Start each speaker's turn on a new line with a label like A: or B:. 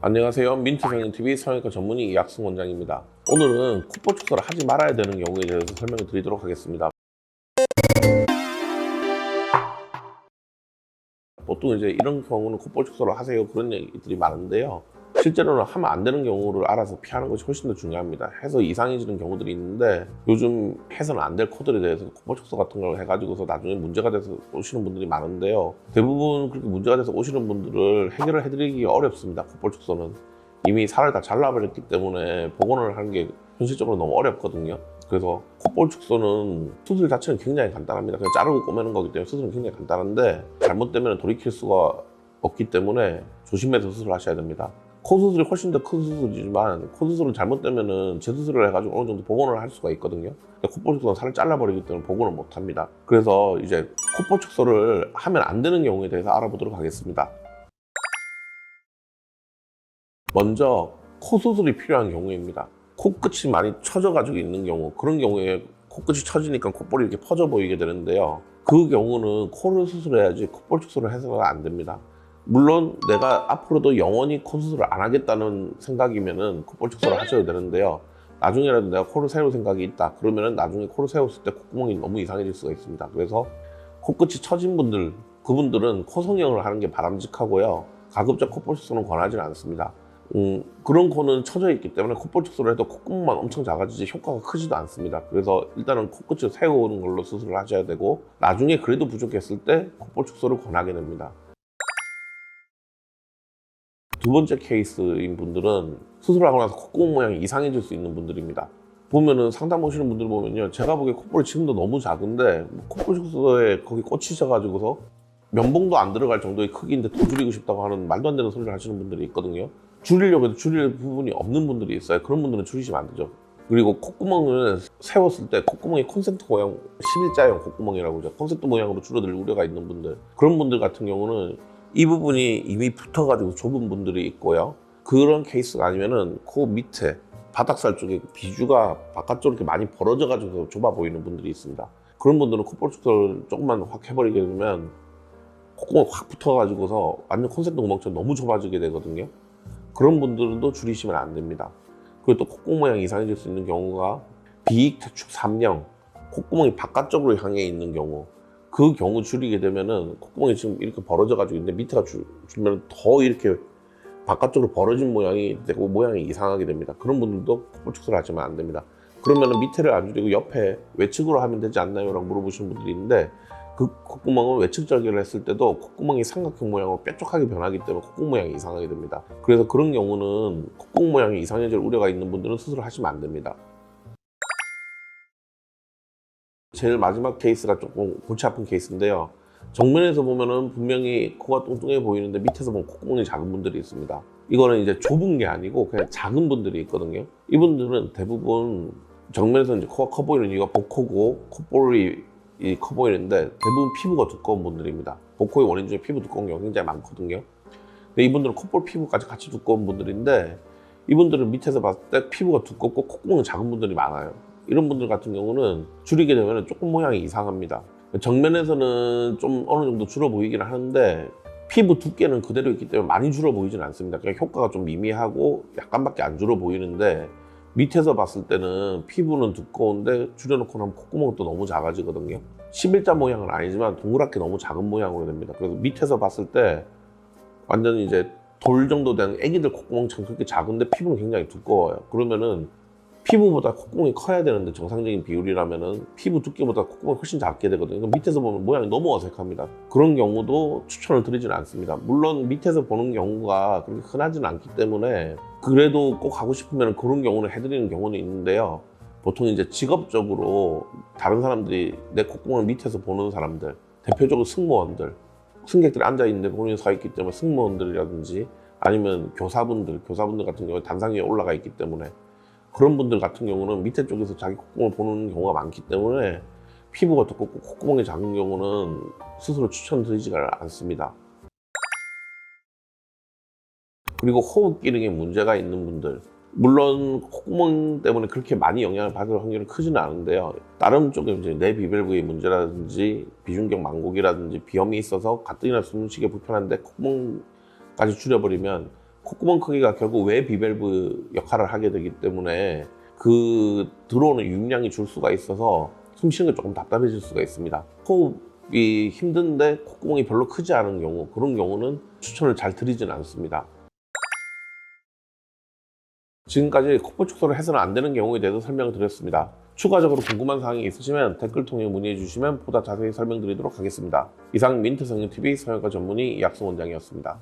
A: 안녕하세요. 민트성형TV 성형외과 전문의 이학승 원장입니다. 오늘은 콧볼 축소를 하지 말아야 되는 경우에 대해서 설명을 드리도록 하겠습니다. 보통 이제 이런 경우는 콧볼 축소를 하세요 그런 얘기들이 많은데요. 실제로는 하면 안 되는 경우를 알아서 피하는 것이 훨씬 더 중요합니다. 해서 이상해지는 경우들이 있는데 요즘 해서는 안 될 코들에 대해서 콧볼 축소 같은 걸 해가지고서 나중에 문제가 돼서 오시는 분들이 많은데요. 대부분 그렇게 문제가 돼서 오시는 분들을 해결을 해드리기 어렵습니다. 콧볼 축소는 이미 살을 다 잘라버렸기 때문에 복원을 하는 게 현실적으로 너무 어렵거든요. 그래서 콧볼 축소는 수술 자체는 굉장히 간단합니다. 그냥 자르고 꼬매는 거기 때문에 수술은 굉장히 간단한데 잘못되면 돌이킬 수가 없기 때문에 조심해서 수술을 하셔야 됩니다. 코 수술이 훨씬 더 큰 수술이지만 코 수술은 잘못되면은 재수술을 해가지고 어느 정도 복원을 할 수가 있거든요. 근데 콧볼 축소는 살을 잘라버리기 때문에 복원을 못 합니다. 그래서 이제 콧볼 축소를 하면 안 되는 경우에 대해서 알아보도록 하겠습니다. 먼저 코 수술이 필요한 경우입니다. 코끝이 많이 처져가지고 있는 경우, 그런 경우에 코끝이 처지니까 콧볼이 이렇게 퍼져 보이게 되는데요. 그 경우는 코를 수술해야지 콧볼 축소를 해서는 안 됩니다. 물론 내가 앞으로도 영원히 코 수술을 안 하겠다는 생각이면은 콧볼 축소를 하셔도 되는데요. 나중에라도 내가 코를 세울 생각이 있다. 그러면은 나중에 코를 세웠을 때 콧구멍이 너무 이상해질 수가 있습니다. 그래서 코끝이 처진 분들, 그분들은 코 성형을 하는 게 바람직하고요. 가급적 콧볼 축소는 권하지는 않습니다. 그런 코는 처져 있기 때문에 콧볼 축소를 해도 콧구멍만 엄청 작아지지 효과가 크지도 않습니다. 그래서 일단은 코끝을 세우는 걸로 수술을 하셔야 되고 나중에 그래도 부족했을 때 콧볼 축소를 권하게 됩니다. 두 번째 케이스인 분들은 수술하고 나서 콧구멍 모양이 이상해질 수 있는 분들입니다. 보면은 상담 오시는 분들 보면요, 제가 보기에 콧볼이 지금도 너무 작은데 콧볼 축소에 거기 꽂히셔가지고서 면봉도 안 들어갈 정도의 크기인데 더 줄이고 싶다고 하는 말도 안 되는 소리를 하시는 분들이 있거든요. 줄이려고 해도 줄일 부분이 없는 분들이 있어요. 그런 분들은 줄이시면 안 되죠. 그리고 콧구멍을 세웠을 때 콧구멍이 콘센트 모양, 11자형 콧구멍이라고 하죠. 콘센트 모양으로 줄어들 우려가 있는 분들, 그런 분들 같은 경우는 이 부분이 이미 붙어가지고 좁은 분들이 있고요. 그런 케이스가 아니면은 코 밑에 바닥살 쪽에 비주가 바깥쪽으로 이렇게 많이 벌어져가지고 좁아 보이는 분들이 있습니다. 그런 분들은 콧볼 축소를 조금만 확 해버리게 되면 콧구멍이 확 붙어가지고서 완전 콘센트 구멍처럼 너무 좁아지게 되거든요. 그런 분들도 줄이시면 안 됩니다. 그리고 또 콧구멍 모양이 이상해질 수 있는 경우가 비익퇴축 3형, 콧구멍이 바깥쪽으로 향해 있는 경우, 그 경우 줄이게 되면은 콧구멍이 지금 이렇게 벌어져 가지고 있는데 밑에가 줄면 더 이렇게 바깥쪽으로 벌어진 모양이 되고 모양이 이상하게 됩니다. 그런 분들도 콧볼 축소를 하시면 안 됩니다. 그러면은 밑에를 안 줄이고 옆에 외측으로 하면 되지 않나요? 라고 물어보시는 분들이 있는데 그 콧구멍을 외측 절개를 했을 때도 콧구멍이 삼각형 모양으로 뾰족하게 변하기 때문에 콧구멍 모양이 이상하게 됩니다. 그래서 그런 경우는 콧구멍 모양이 이상해질 우려가 있는 분들은 수술을 하시면 안 됩니다. 제일 마지막 케이스가 조금 골치 아픈 케이스인데요. 정면에서 보면은 분명히 코가 뚱뚱해 보이는데 밑에서 보면 콧구멍이 작은 분들이 있습니다. 이거는 이제 좁은 게 아니고 그냥 작은 분들이 있거든요. 이분들은 대부분 정면에서 이제 코가 커 보이는 이유가 복코고 콧볼이 커 보이는데 대부분 피부가 두꺼운 분들입니다. 복코의 원인 중에 피부 두꺼운 경우가 굉장히 많거든요. 근데 이분들은 콧볼 피부까지 같이 두꺼운 분들인데 이분들은 밑에서 봤을 때 피부가 두껍고 콧구멍이 작은 분들이 많아요. 이런 분들 같은 경우는 줄이게 되면 조금 모양이 이상합니다. 정면에서는 좀 어느 정도 줄어 보이긴 하는데 피부 두께는 그대로 있기 때문에 많이 줄어 보이진 않습니다. 그냥 효과가 좀 미미하고 약간밖에 안 줄어 보이는데 밑에서 봤을 때는 피부는 두꺼운데 줄여놓고 나면 콧구멍은 또 너무 작아지거든요. 11자 모양은 아니지만 동그랗게 너무 작은 모양으로 됩니다. 그래서 밑에서 봤을 때 완전히 이제 돌 정도 된 애기들 콧구멍처럼 그렇게 작은데 피부는 굉장히 두꺼워요. 그러면은 피부보다 콧구멍이 커야 되는데 정상적인 비율이라면은 피부 두께보다 콧구멍이 훨씬 작게 되거든요. 밑에서 보면 모양이 너무 어색합니다. 그런 경우도 추천을 드리지는 않습니다. 물론 밑에서 보는 경우가 그렇게 흔하지는 않기 때문에 그래도 꼭 하고 싶으면 그런 경우는 해드리는 경우는 있는데요. 보통 이제 직업적으로 다른 사람들이 내 콧구멍을 밑에서 보는 사람들, 대표적으로 승무원들, 승객들이 앉아있는데 본인이 서 있기 때문에 승무원들이라든지 아니면 교사분들 같은 경우에 단상 위에 올라가 있기 때문에 그런 분들 같은 경우는 밑에 쪽에서 자기 콧구멍을 보는 경우가 많기 때문에 피부가 두껍고 콧구멍이 작은 경우는 스스로 추천드리지가 않습니다. 그리고 호흡 기능에 문제가 있는 분들, 물론 콧구멍 때문에 그렇게 많이 영향을 받을 확률은 크지는 않은데요. 다른 쪽에 이제 내비밸브의 문제라든지 비중격 망곡이라든지 비염이 있어서 가뜩이나 숨쉬기 불편한데 콧구멍까지 줄여버리면 콧구멍 크기가 결국 외 비밸브 역할을 하게 되기 때문에 그 들어오는 유입량이 줄 수가 있어서 숨 쉬는 게 조금 답답해질 수가 있습니다. 호흡이 힘든데 콧구멍이 별로 크지 않은 경우, 그런 경우는 추천을 잘 드리진 않습니다. 지금까지 콧볼 축소를 해서는 안 되는 경우에 대해서 설명을 드렸습니다. 추가적으로 궁금한 사항이 있으시면 댓글 통해 문의해 주시면 보다 자세히 설명드리도록 하겠습니다. 이상 민트성형TV 성형외과 전문의 이학승 원장이었습니다.